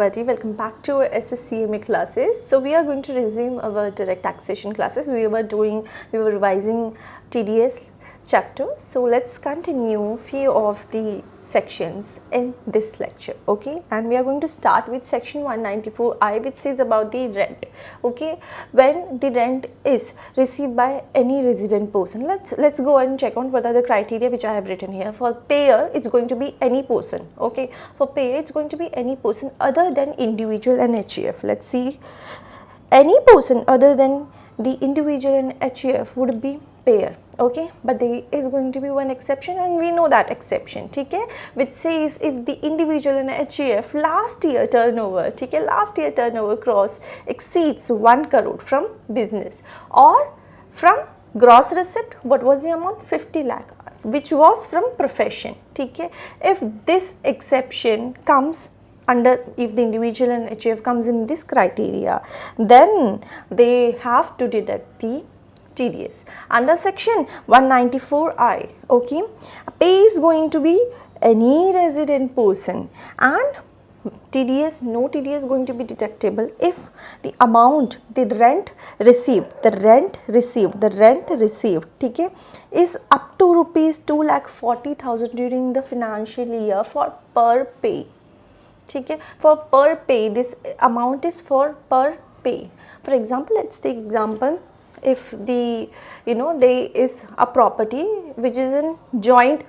Buddy, welcome back to our SSCMA classes. So we are going to resume our direct taxation classes. We were revising TDS chapter. So let's continue few of the sections in this lecture, okay? And we are going to start with section 194I, which says about the rent, okay? When the rent is received by any resident person, let's go and check on what are the criteria which I have written here. For payer, it's going to be any person, okay? For payer, it's going to be any person other than individual and HEF. Let's see, any person other than the individual and HEF would be payer, okay? But there is going to be one exception, and we know that exception, okay? Which says if the individual and HEF last year turnover, okay, last year turnover cross exceeds 1 crore from business or from gross receipt, what was the amount? 50 lakh, which was from profession, okay? If this exception comes under, if the individual and HEF comes in this criteria, then they have to deduct the TDS. Under section 194I, okay, pay is going to be any resident person, and TDS, no TDS going to be deductible if the amount, the rent received, okay, is up to rupees 2,40,000 during the financial year for per pay. Okay, for per pay, this amount is for per pay. For example, let's take example, if the there is a property which is in joint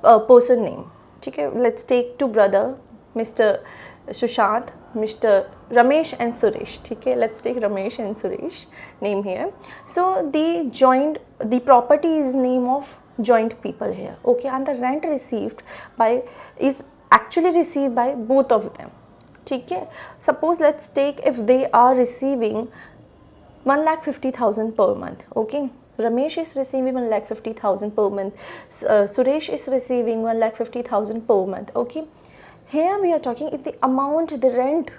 person name, okay, let's take two brother, Mr. Sushant, Mr. Ramesh and Suresh, okay, let's take Ramesh and Suresh name here. So the property is name of joint people here, okay, and the rent received by is actually received by both of them, okay. Suppose let's take, if they are receiving 1,50,000 per month, okay, Ramesh is receiving 1,50,000 per month, Suresh is receiving 1,50,000 per month, okay. Here we are talking if the amount, the rent,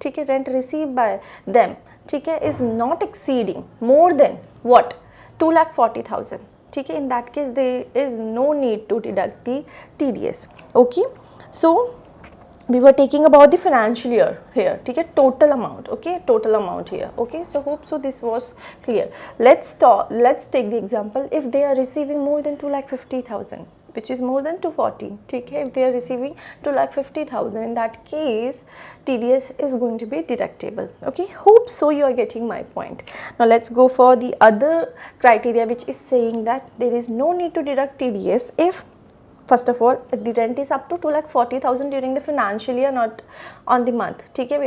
okay, rent received by them, okay, is not exceeding more than what? 2,40,000, okay. In that case, there is no need to deduct the TDS, okay. So we were taking about the financial year here, okay, total amount, okay, total amount here, okay. So hope so this was clear. Let's take the example, if they are receiving more than 2,50,000, which is more than 240, okay, if they are receiving 2,50,000, in that case TDS is going to be deductible, okay. Hope so you are getting my point. Now let's go for the other criteria, which is saying that there is no need to deduct TDS if, first of all, if the rent is up to 2,40,000 during the financial year, not on the month, okay,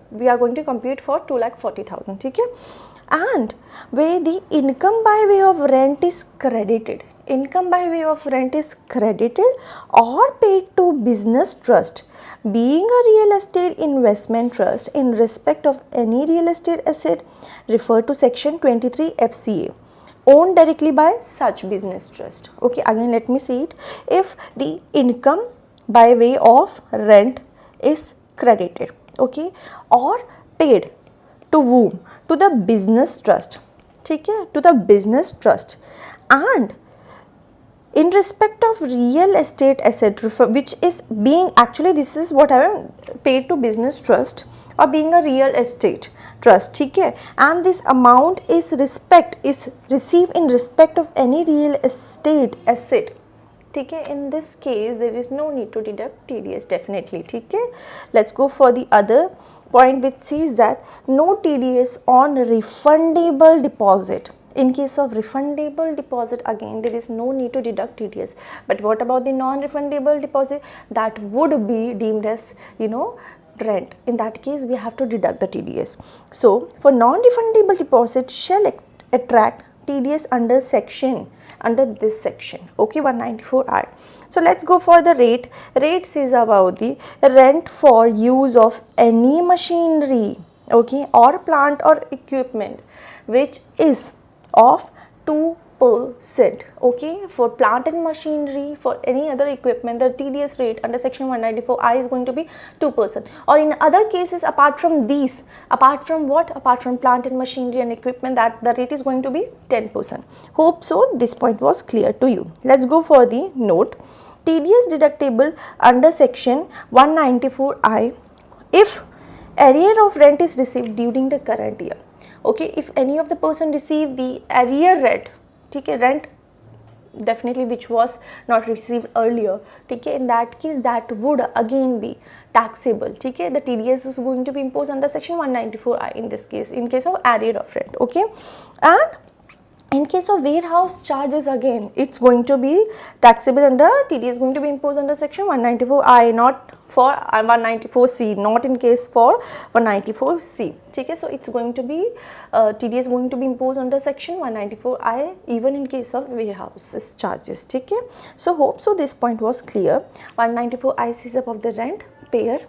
we are going to compute for 2,40,000, okay, and where the income by way of rent is credited, or paid to business trust, being a real estate investment trust in respect of any real estate asset referred to section 23 FCA, owned directly by such business trust, okay. Again let me see it, if the income by way of rent is credited, okay, or paid to whom? To the business trust, okay, to the business trust, and in respect of real estate asset which is being, actually this is what I am, paid to business trust or being a real estate trust, okay, and this amount is received in respect of any real estate asset, okay. In this case there is no need to deduct TDS, definitely, okay. Let's go for the other point, which says that no TDS on refundable deposit. In case of refundable deposit, again there is no need to deduct TDS, but what about the non-refundable deposit? That would be deemed as rent. In that case we have to deduct the TDS. So for non-refundable deposit shall attract TDS under this section, okay, 194I. So let's go for the rate. Rate says about the rent for use of any machinery, okay, or plant or equipment which is of 2%, okay. For plant and machinery, for any other equipment, the TDS rate under section 194I is going to be 2%, or in other cases apart from these, apart from plant and machinery and equipment, that the rate is going to be 10%. Hope so this point was clear to you. Let's go for the note. TDS deductible under section 194I if arrear of rent is received during the current year. Okay, if any of the person receive the arrear rent, ठीक है, rent definitely which was not received earlier, ठीक है, in that case that would again be taxable, ठीक है, the TDS is going to be imposed under section 194I in this case, in case of arrear of rent. Okay, and in case of warehouse charges, again it's going to be taxable under TDS, going to be imposed under section 194I, not for 194C, not in case for 194C, ठीक है. So it's going to be TDS going to be imposed under section 194I even in case of warehouse charges, ठीक है. So hope so this point was clear. 194I is about the rent, payer,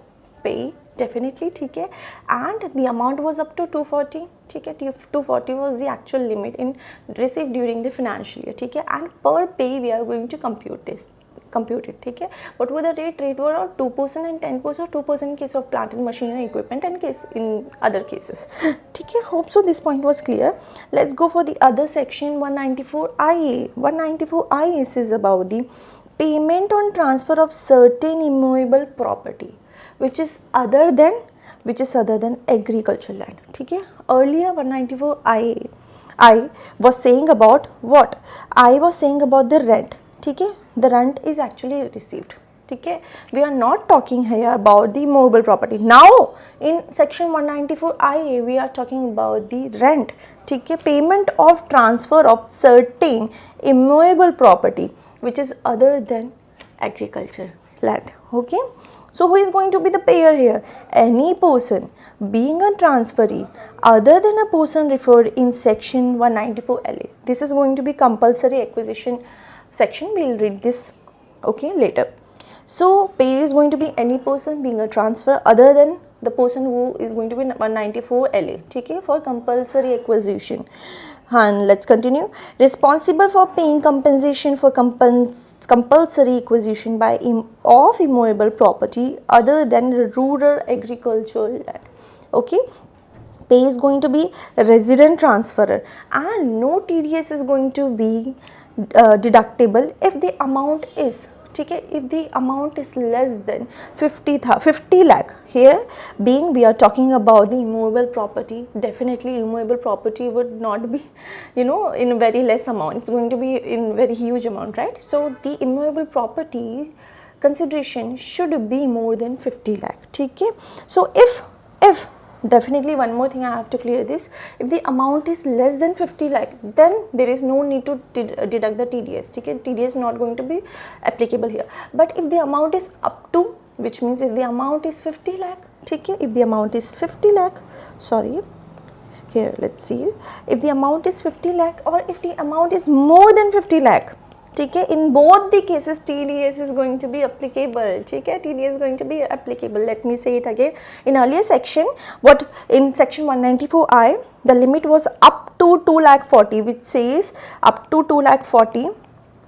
pay definitely, ठीक है, and the amount was up to 240, ठीक है, 240 was the actual limit in received during the financial year, ठीक है, and per pay we are going to compute it, ठीक है. What were the rate were 2% and 10%, 2% in case of plant and machinery equipment and case in other cases, ठीक है. Hope so this point was clear. Let's go for the other section, 194IA. 194IA is about the payment on transfer of certain immovable property which is other than agricultural land, ठीक है. Earlier 194I I was saying about what? I was saying about the rent, ठीक है. The rent is actually received, ठीक है. We are not talking here about the movable property. Now in section 194IA we are talking about the rent, ठीक है, payment of transfer of certain immovable property which is other than agriculture land. Okay, so who is going to be the payer here? Any person being a transferee other than a person referred in section 194LA. This is going to be compulsory acquisition section. We will read this, okay, later. So payer is going to be any person being a transfer other than the person who is going to be 194LA, ठीक है, for compulsory acquisition. And let's continue. Responsible for paying compensation for compulsory acquisition of immovable property other than rural agricultural land. Okay, pay is going to be resident transferor and no TDS is going to be deductible if the amount is, ठीक है, if the amount is less than 50 lakh. Here being we are talking about the immovable property, definitely immovable property would not be, you know, in very less amount, it's going to be in very huge amount, right? So the immovable property consideration should be more than 50 lakh, ठीक है. So if definitely one more thing I have to clear this, if the amount is less than 50 lakh then there is no need to deduct the TDS, ठीक है, TDS not going to be applicable here. But if the amount is up to, which means if the amount is 50 lakh, ठीक है, if the amount is 50 lakh, sorry, here let's see, if the amount is 50 lakh or if the amount is more than 50 lakh, ठीक है, in both the cases TDS is going to be applicable, ठीक है, TDS is going to be applicable. Let me say it again. In earlier section, what in section 194I the limit was up to 2,40,000, which says up to 2,40,000,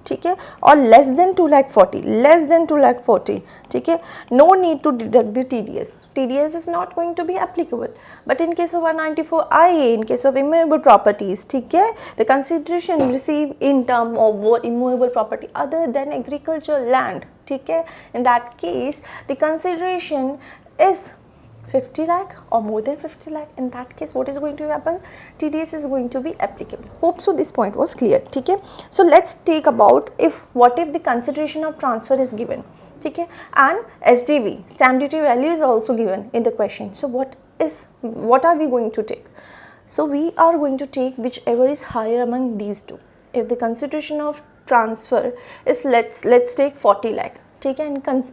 ठीक है, और less than 2,40,000, ठीक है, no need to deduct the TDS. TDS is not going to be applicable. But in case of 194IA, in case of immovable properties, ठीक है, the consideration received in term of what immovable property other than agricultural land, ठीक है, in that case the consideration is 50 lakh or more than 50 lakh. In that case what is going to happen? TDS is going to be applicable. Hope so this point was clear, ठीक है. So let's take about what if the consideration of transfer is given, ठीक है, and SDV, stamp duty value, is also given in the question. So what are we going to take? So we are going to take whichever is higher among these two. If the consideration of transfer is let's take 40 lakh, ठीक है,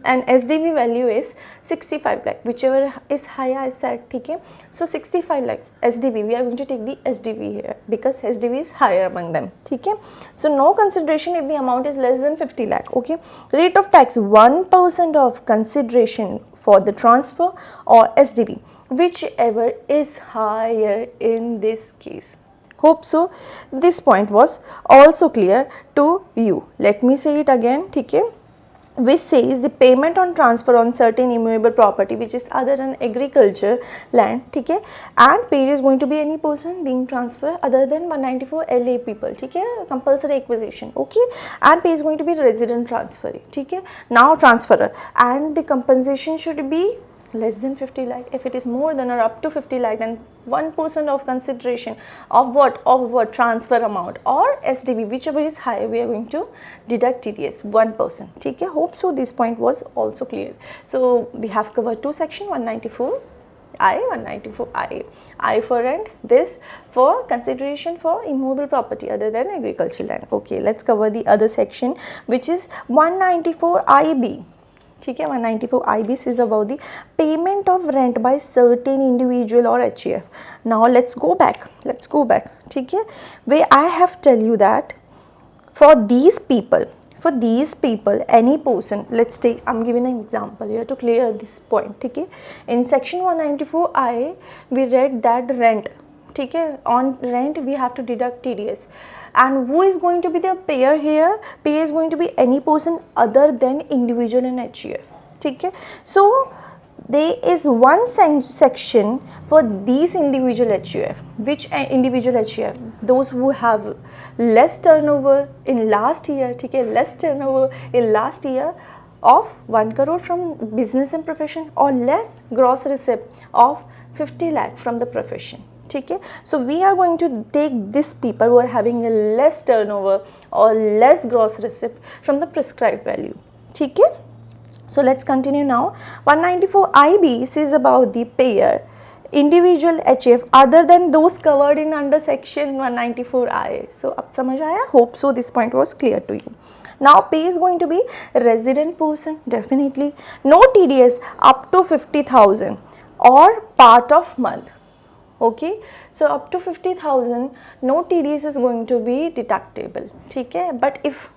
and SDV value is 65 lakh, whichever is higher I said, ठीक है. So 65 lakh SDV, we are going to take the SDV here because SDV is higher among them, ठीक है. So no consideration if the amount is less than 50 lakh. Okay, rate of tax 1% of consideration for the transfer or SDV, whichever is higher in this case. Hope so this point was also clear to you. Let me say it again, ठीक है, which says the payment on transfer on certain immovable property which is other than agriculture land, ठीक है, and payer is going to be any person being transferred other than 194LA people, ठीक है, compulsory acquisition. Okay, and payer is going to be resident transferee, ठीक है, now transferor, and the compensation should be less than 50 lakh. If it is more than or up to 50 lakh, then 1% of consideration of what transfer amount or SDB, whichever is higher, we are going to deduct TDS 1%. Okay, hope so this point was also clear. So we have covered two sections, 194 I, 194 I for rent, this for consideration for immovable property other than agricultural land. Okay, let's cover the other section, which is 194 IB. ठीक है, 194 IB is about the payment of rent by certain individual or HEF. Now let's go back. ठीक है, where I have tell you that for these people, any person, let's take, I'm giving an example here to clear this point. ठीक है, in section 194 I, we read that rent, ठीक है, on rent we have to deduct TDS. And who is going to be the payer here? Payer is going to be any person other than individual and HEF. ठीक है, so there is one section for these individual HUF. Which individual HUF? Those who have less turnover in last year, ठीक है, less turnover in last year of 1 crore from business and profession, or less gross receipt of 50 lakh from the profession. ठीक है, so we are going to take these people who are having a less turnover or less gross receipt from the prescribed value. ठीक है, so let's continue now. 194 IB says about the payer individual HF other than those covered in under section 194 I. So अब समझ आया? Hope so this point was clear to you. Now pay is going to be resident person, definitely no TDS up to 50,000 or part of month. Okay, so up to 50,000 no TDS is going to be deductible. ठीक है, but if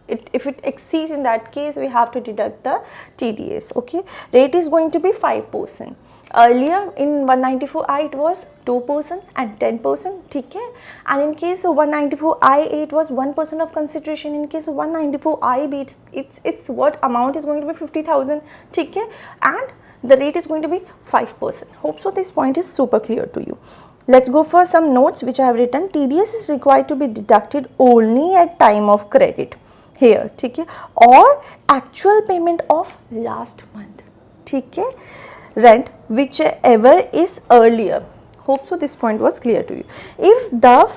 it exceeds, in that case we have to deduct the TDS. Okay, rate is going to be 5%. Earlier in 194 I it was 2% and 10%. ठीक है, and in case of 194 I it was 1% of consideration. In case of 194 IB it's what amount is going to be 50,000. ठीक है, and the rate is going to be 5%. Hope so this point is super clear to you. Let's go for some notes which I have written. TDS is required to be deducted only at time of credit here, ठीक है, or actual payment of last month. ठीक है, rent whichever is earlier. Hope so this point was clear to you. If the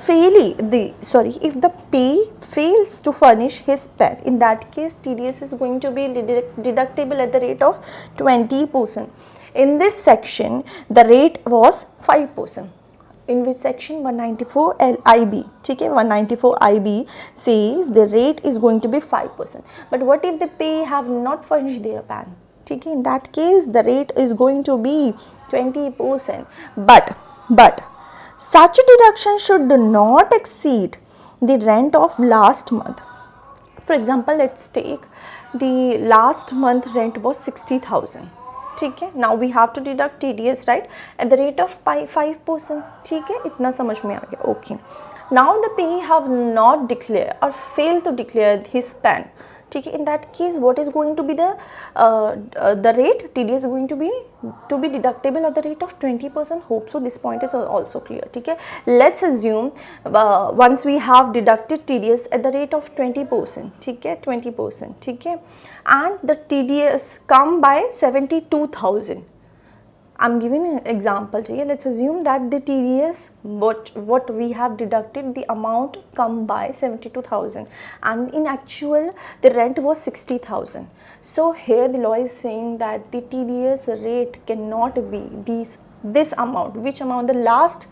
pay fails to furnish his PAN, in that case TDS is going to be deductible at the rate of 20%. In this section the rate was 5%. In which section? 194 IB. ठीक है, 194 IB says the rate is going to be 5%. But what if the pay have not furnished their PAN? ठीक है, in that case the rate is going to be 20%. But such a deduction should not exceed the rent of last month. For example, let's take the last month rent was 60,000. ठीक है, now we have to deduct TDS, right, at the rate of 5%. ठीक है, इतना समझ में आ गया. Okay, now the payee have not declared or failed to declare his PAN. ठीक है, in that case what is going to be the rate? TDS is going to be deductible at the rate of 20%. Hope so this point is also clear. ठीक है, let's assume once we have deducted TDS at the rate of 20%. ठीक है, 20%. ठीक है, and the TDS come by 72,000. I'm giving an example. Let's assume that the TDS what we have deducted, the amount come by 72,000 and in actual the rent was 60,000. So here the law is saying that the TDS rate cannot be this amount. Which amount? The last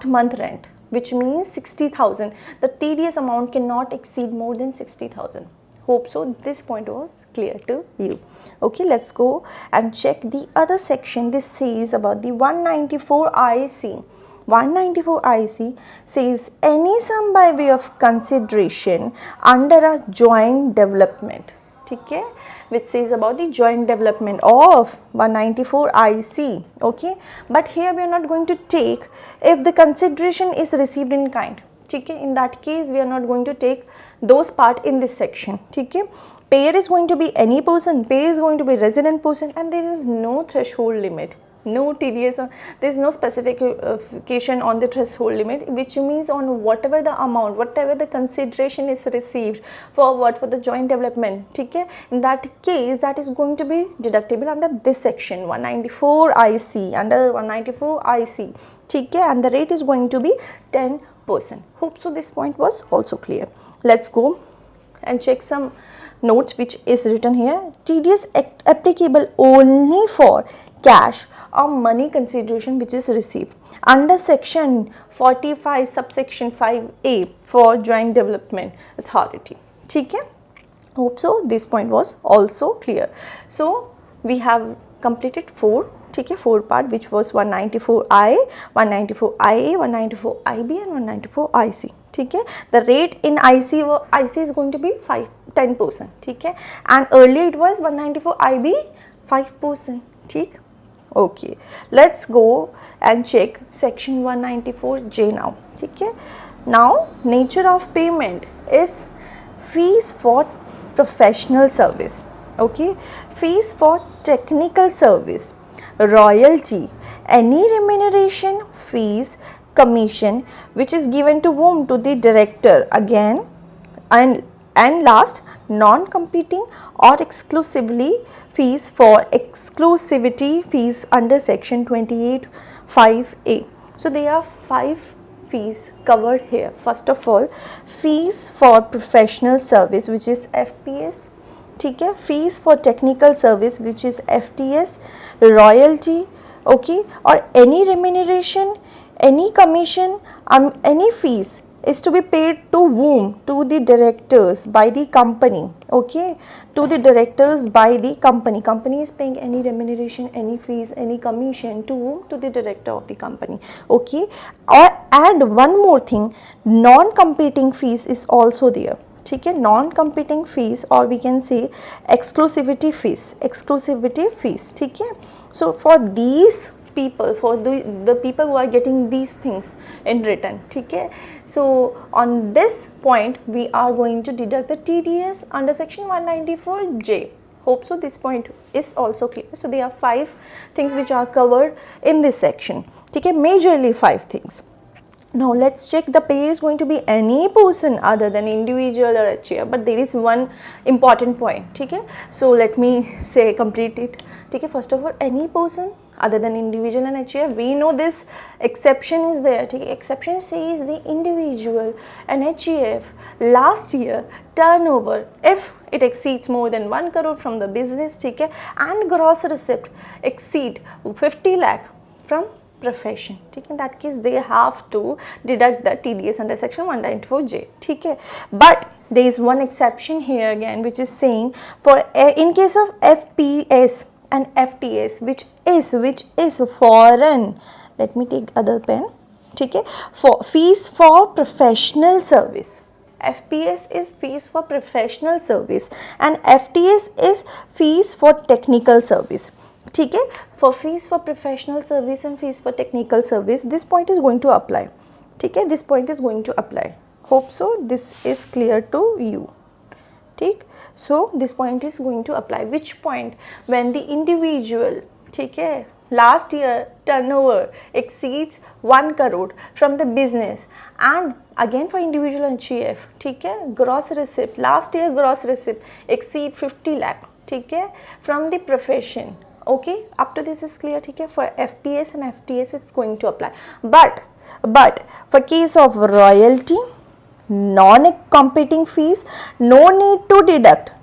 month rent, which means 60,000. The TDS amount cannot exceed more than 60,000. Hope so this point was clear to you. Okay, let's go and check the other section. This says about the 194 IC. 194 IC says any sum by way of consideration under a joint development. ठीक है, which says about the joint development of 194 IC. Okay, but here we are not going to take if the consideration is received in kind. ठीक है, in that case we are not going to take those part in this section. ठीक है, payer is going to be any person, payer is going to be resident person, and there is no threshold limit. No TDS, there is no specification on the threshold limit, which means on whatever the amount, whatever the consideration is received for what, for the joint development, okay, in that case that is going to be deductible under this section 194 IC, under 194 IC, okay, and the rate is going to be 10%. Hope so this point was also clear. Let's go and check some notes which is written here. TDS applicable only for cash or money consideration which is received under section 45 subsection 5A for joint development authority. Okay? Hope so this point was also clear. So we have completed 4 part, which was 194I, 194IA, 194IB and 194IC. Okay? The rate in IC is going to be 10%. Okay? And earlier it was 194IB 5%. Okay, let's go and check section 194J now. Okay? Now nature of payment is fees for professional service, okay, fees for technical service, royalty, any remuneration, fees, commission which is given to whom? To the director again, and last, non-competing or exclusively fees for exclusivity fees under section 28(5)(a). So there are 5 fees covered here. First of all, fees for professional service which is FPS, okay, fees for technical service which is FTS, royalty, okay, or any remuneration, any commission, any fees is to be paid to whom? To the directors by the company, okay, to the directors by the company. Company is paying any remuneration, any fees, any commission to whom? To the director of the company, okay. And one more thing, non-competing fees is also there. Okay, non-competing fees, or we can say exclusivity fees, okay. So for these people, for the people who are getting these things in written, okay, so on this point we are going to deduct the TDS under section 194J. Hope so this point is also clear. So there are 5 things which are covered in this section, okay, majorly 5 things. Now let's check. The payer is going to be any person other than individual or HAF, but there is one important point, okay. So let me say complete it, okay. First of all, any person other than individual and HAF, we know this exception is there, okay. Exception says the individual and HAF last year turnover, if it exceeds more than 1 crore from the business, okay, and gross receipt exceed 50 lakh from profession, ठीक है, in that case they have to deduct the TDS under section 194J, ठीक है. But there is one exception here again, which is saying for in case of FPS and FTS, which is foreign, let me take other pen, ठीक है, for fees for professional service. FPS is fees for professional service and FTS is fees for technical service. ठीक है, for fees for professional service and fees for technical service, this point is going to apply. ठीक है, this point is going to apply. Hope so this is clear to you. ठीक, so this point is going to apply. Which point? When the individual, ठीक है, last year turnover exceeds 1 crore from the business, and again for individual and HAF, ठीक है, gross receipt, last year gross receipt exceed 50 lakh, ठीक है, from the profession. Okay, up to this is clear, ठीक है. For FPS and FTS it's going to apply, but for case of royalty, non-competing fees, no need to deduct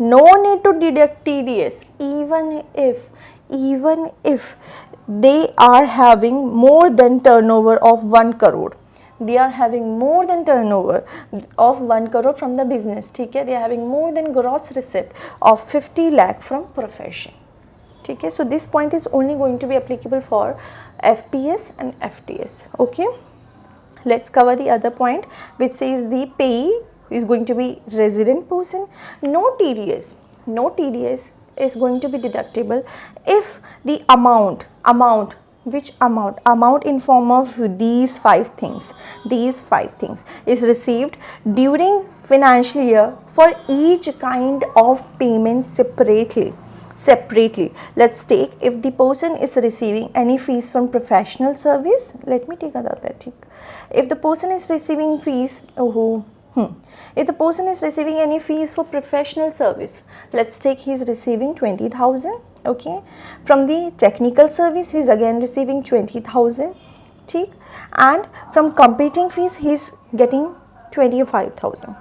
TDS, even if they are having more than turnover of 1 crore. They are having more than turnover of 1 crore from the business, ठीक है. They are having more than gross receipt of 50 lakh from profession. Okay, so this point is only going to be applicable for FPS and FTS. Okay, let's cover the other point, which says the payee is going to be resident person. No TDS is going to be deductible if the amount in form of these 5 things is received during financial year for each kind of payment separately. separately. Let's take if the person is receiving any fees from professional service. Let me take another pen. If the person is receiving fees, if the person is receiving any fees for professional service, let's take he is receiving 20,000. Okay, from the technical service he is again receiving 20,000. And from competing fees he is getting 25,000.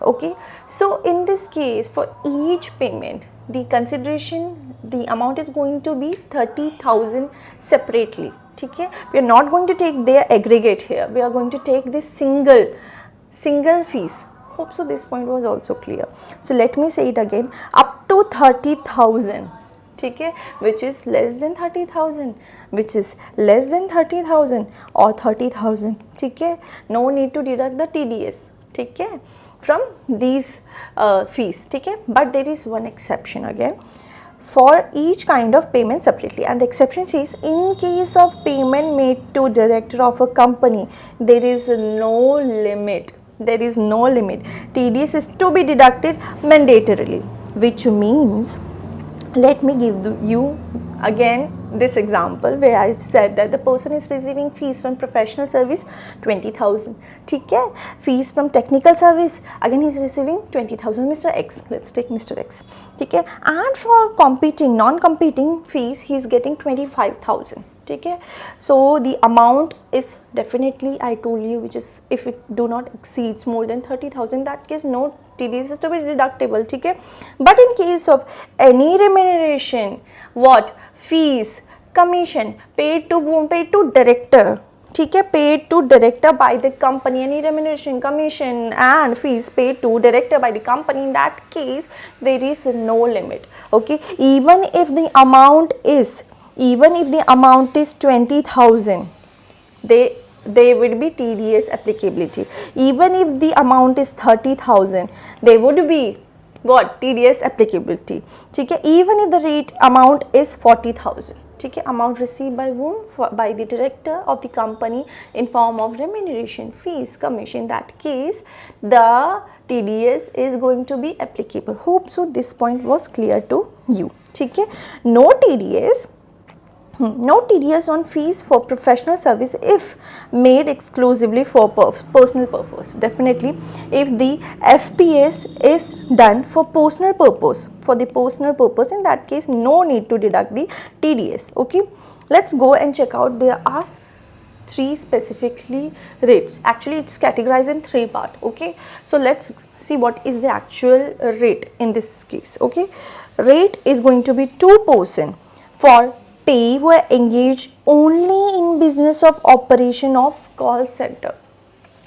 Okay, so in this case for each payment the consideration, the amount is going to be 30,000 separately. Okay, we are not going to take their aggregate here, we are going to take this single fees. Hope so this point was also clear. So let me say it again, up to 30,000, okay, which is less than 30,000, which is less than 30,000 or 30,000, okay, no need to deduct the TDS, okay, from these fees, okay. But there is one exception again for each kind of payment separately, and the exception says in case of payment made to director of a company there is no limit, there is no limit, TDS is to be deducted mandatorily, which means, let me give you again this example where I said that the person is receiving fees from professional service 20,000, okay, fees from technical service again he is receiving 20,000, Mr. X, let's take Mr. X, okay, and for competing non-competing fees he is getting 25,000. Okay, so the amount is definitely, I told you, which is if it do not exceeds more than 30,000, that case no TDS is to be deductible. Okay, but in case of any remuneration, what fees, commission paid to whom? Paid to director. ठीक है, paid to director by the company, any remuneration, commission and fees paid to director by the company, in that case there is no limit. Okay, even if the amount is 20,000, there would be TDS applicability. Even if the amount is 30,000, there would be what? TDS applicability. ठीक है, even if the rate amount is 40,000. ठीक है, amount received by whom? By the director of the company in form of remuneration, fees, commission. In that case, the TDS is going to be applicable. Hope so this point was clear to you. ठीक है, no TDS on fees for professional service if made exclusively for personal purpose. Definitely, if the FPS is done for personal purpose, in that case no need to deduct the TDS. Okay, let's go and check out. There are three specifically rates. Actually it's categorized in three parts. Okay, so let's see what is the actual rate in this case. Okay, rate is going to be 2% for pay who are engaged only in business of operation of call center,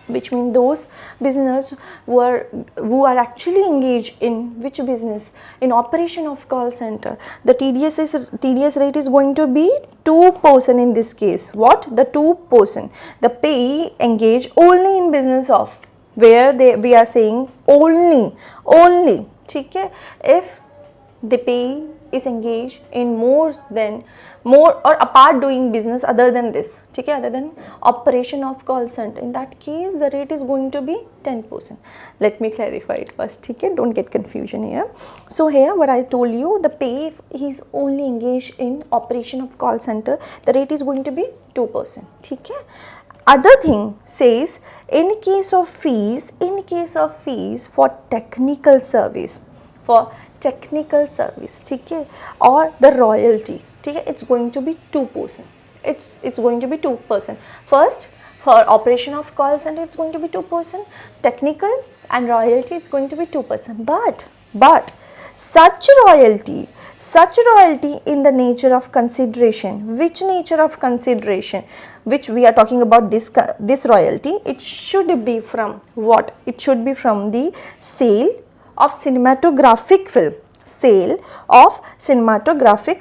which means those business who are actually engaged in which business? In operation of call center. The TDS rate is going to be 2% in this case. What? The 2%. The pay engaged only in business of, where we are saying only. ठीक है, if the pay is engaged in more or apart doing business other than this, ठीक है, other than operation of call center, in that case the rate is going to be 10%. Let me clarify it first, ठीक है, don't get confusion here. So here what I told you, the pay if he is only engaged in operation of call center, the rate is going to be 2%. ठीक है. Other thing says in case of fees for technical service, ठीक है, or the royalty, ठीक है, it's going to be 2%. It's going to be 2%. First, for operation of call center it's going to be 2%, technical and royalty it's going to be 2%. But such royalty in the nature of consideration, which nature of consideration, which we are talking about, this royalty, it should be from what? It should be from the sale of cinematographic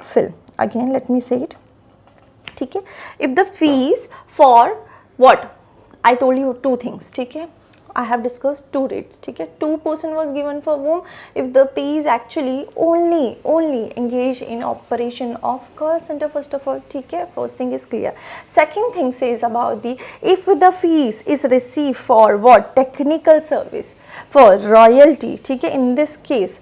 film. Again let me say it, ठीक है. If the fees for what? I told you two things, ठीक है, I have discussed two rates, ठीक है. 2% was given for whom? If the pay is actually only engaged in operation of call center. First of all, ठीक है, first thing is clear. Second thing says about the, if the fees is received for what? Technical service, for royalty, ठीक है, in this case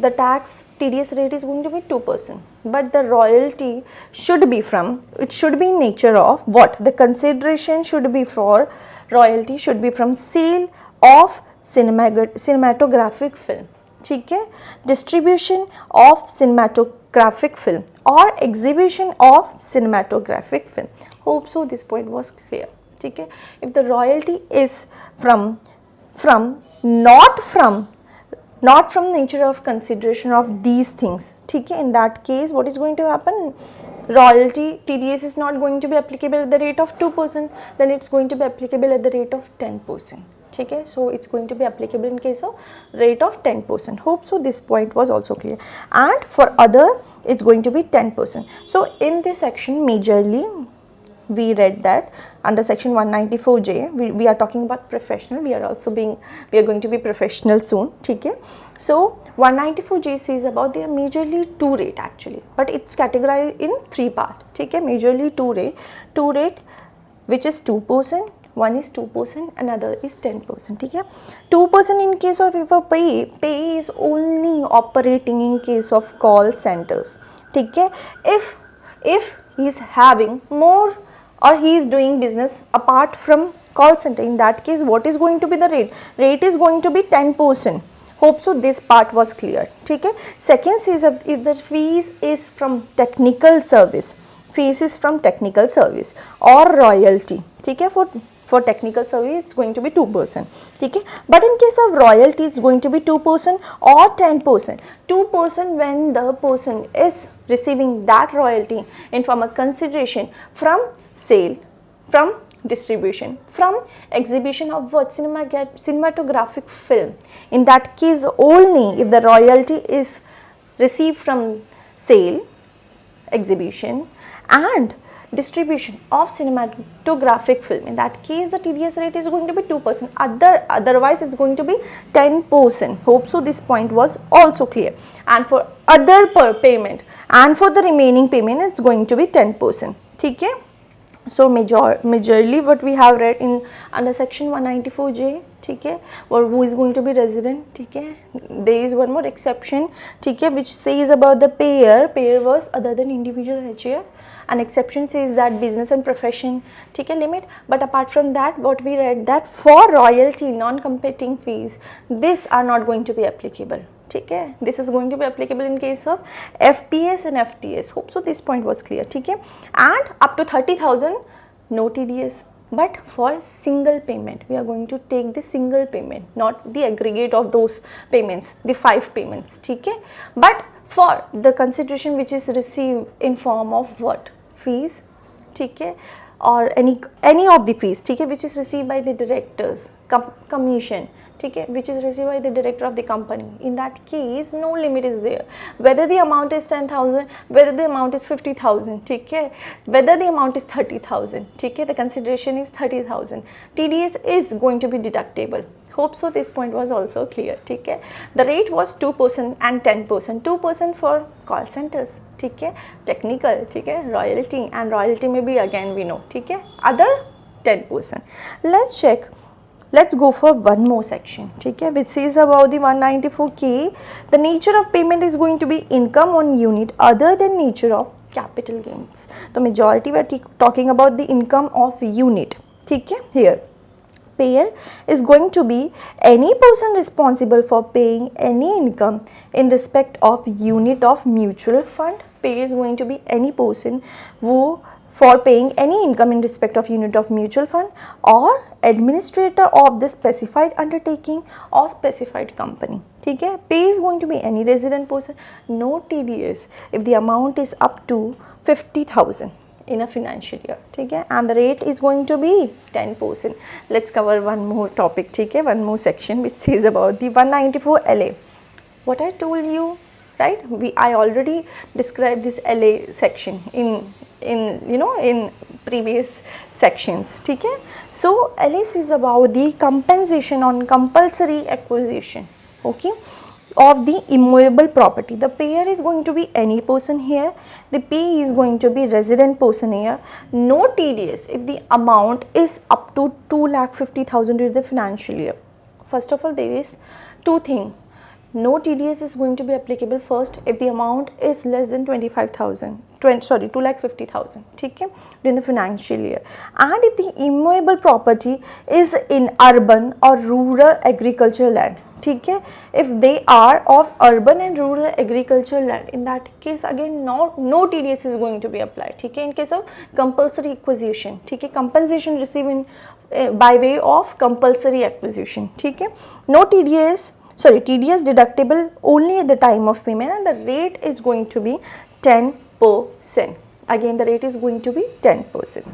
the tax TDS rate is going to be 2%, but the royalty should be from, it should be in nature of what? The consideration should be for, royalty should be from sale of cinematographic film, ठीक है, distribution of cinematographic film or exhibition of cinematographic film. Hope so this point was clear, ठीक है. If the royalty is from not from nature of consideration of these things, ठीक है, in that case what is going to happen? Royalty TDS is not going to be applicable at the rate of 2%, then it's going to be applicable at the rate of 10%. Okay, so it's going to be applicable in case of rate of 10%. Hope so this point was also clear. And for other, it's going to be 10%. So in this section, majorly we read that under section 194J, we are talking about professional. We are going to be professional soon. Okay. So 194J says about there are majorly two rate actually, but it's categorized in three parts. Okay, majorly two rate which is 2%. One is 2%, another is 10%. ठीक है, 2% in case of if a pay is only operating in case of call centers. ठीक है, if he is having more or he is doing business apart from call center, in that case what is going to be the rate? Rate is going to be 10%. Hope so this part was clear. ठीक है, second is if the fees is from technical service, fees is from technical service or royalty. ठीक है, for technical service it's going to be 2%. ठीक है, but in case of royalty it's going to be 2% or 10%. 2% when the person is receiving that royalty in form of consideration from sale, from distribution, from exhibition of what? Cinematographic film. In that case only if the royalty is received from sale, exhibition and distribution of cinematographic film, in that case the TDS rate is going to be 2%, otherwise it's going to be 10%. Hope so this point was also clear. And for other payment and for the remaining payment it's going to be 10%. ठीक है, so majorly what we have read in under section 194J, ठीक है, or who is going to be resident, ठीक है, there is one more exception, ठीक है, which says about the payer was other than individual HAF. An exception says that business and profession, ठीक है, limit, but apart from that what we read that for royalty non-competing fees these are not going to be applicable. ठीक है, this is going to be applicable in case of FPS and FTS. Hope so this point was clear. ठीक है, and up to 30,000 no TDS, but for single payment we are going to take the single payment, not the aggregate of those payments, the 5 payments. ठीक है, but for the consideration which is received in form of what? Fees, ठीक है, or any of the fees, ठीक है, which is received by the directors, commission, ठीक है, which is received by the director of the company. In that case no limit is there, whether the amount is 10,000, whether the amount is 50,000, ठीक है, whether the amount is 30,000, ठीक है, the consideration is 30,000, TDS is going to be deductible. Hope so this point was also clear. ठीक है, the rate was 2% and 10%. 2% for call centers, ठीक है, technical, ठीक है, royalty, and royalty may be again we know, ठीक है, other 10%. Let's check. Let's go for one more section, ठीक है, which says about the 194K. The nature of payment is going to be income on unit other than nature of capital gains. The majority we are talking about the income of unit. ठीक है, here payer is going to be any person responsible for paying any income in respect of unit of mutual fund. Payer is going to be any person who for paying any income in respect of unit of mutual fund or administrator of the specified undertaking or specified company. ठीक है, pay is going to be any resident person, no TDS if the amount is up to 50,000 in a financial year. ठीक है, and the rate is going to be 10%. Let's cover one more topic, ठीक है, one more section which says about the 194 LA. What I told you, right, I already described this LA section in previous sections. ठीक है, so LA is about the compensation on compulsory acquisition, okay, of the immovable property. The payer is going to be any person here, the pay is going to be resident person here, no TDS if the amount is up to 2,50,000 during the financial year. First of all there is two things, no TDS is going to be applicable first if the amount is less than 25,000, 2,50,000, okay, during the financial year. And if the immovable property is in urban or rural agricultural land, okay, if they are of urban and rural agricultural land, in that case again no TDS is going to be applied, okay. In case of compulsory acquisition, okay, compensation received in by way of compulsory acquisition, okay, no TDS, sorry, TDS deductible only at the time of payment, and the rate is going to be 10%. Again the rate is going to be 10%.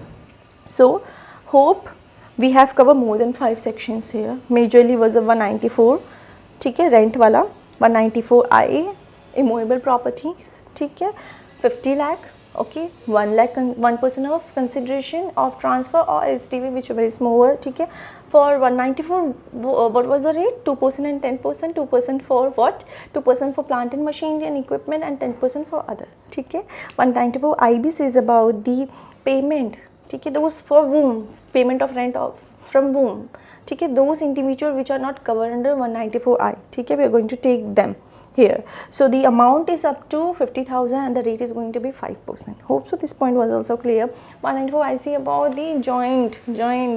So hope we have covered more than 5 sections here. Majorly was a 194, ठीक है, rent वाला, 194I immovable properties, ठीक है, 50 lakh, okay, 1 lakh 1% of consideration of transfer or STV whichever is more, ठीक है. For 194 what was the rate? 2% and 10%. 2% for what? 2% for plant and machinery and equipment and 10% for other, ठीक है. 194 IB says about the payment, ठीक है, those for whom payment of rent of from whom, ठीक है, those individual which are not covered under 194I, ठीक है, we are going to take them here. So the amount is up to 50,000 and the rate is going to be 5%. Hope so this point was also clear. 194 I see about the joint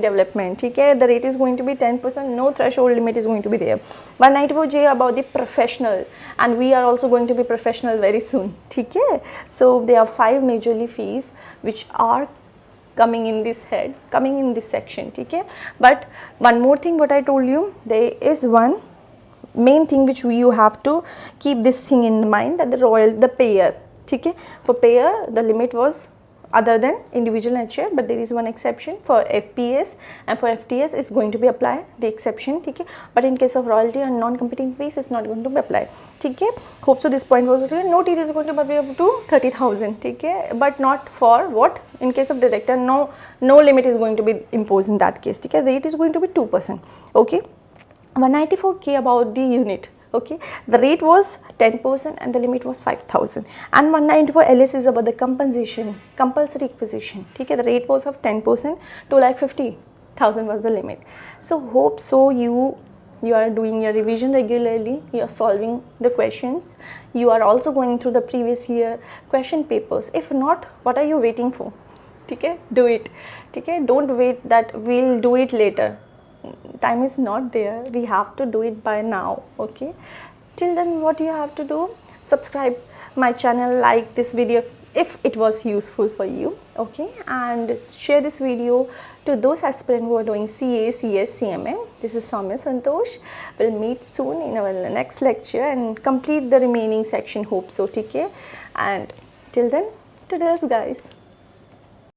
development, ठीक है, the rate is going to be 10%, no threshold limit is going to be there. 194J about the professional, and we are also going to be professional very soon, ठीक है. So there are 5 majorly fees which are coming in this head, coming in this section, okay. But one more thing what I told you, there is one main thing which you have to keep this thing in mind, that the payer, okay, for payer the limit was other than individual and share, but there is one exception for FPS, and for FTS is going to be applied the exception, okay, but in case of royalty and non-competing fees is not going to be applied, okay. Hope so this point was clear. No TD is going to be up to 30,000, okay, but not for what, in case of director no limit is going to be imposed in that case, okay. Rate is going to be 2%, okay. 194K about the unit, okay, the rate was 10% and the limit was 5,000, and 194 LS is about the compensation, compulsory acquisition, okay, the rate was of 10%, 2,50,000 was the limit. So hope so you are doing your revision regularly, you are solving the questions, you are also going through the previous year question papers. If not, what are you waiting for, okay, do it, okay, don't wait that we'll do it later. Time is not there, we have to do it by now, okay. Till then what you have to do, subscribe my channel, like this video if it was useful for you, okay, and share this video to those aspirants who are doing CA, CS, CMA. This is Soumya Santosh. We'll meet soon in our next lecture and complete the remaining section, hope so, okay. And till then, to guys.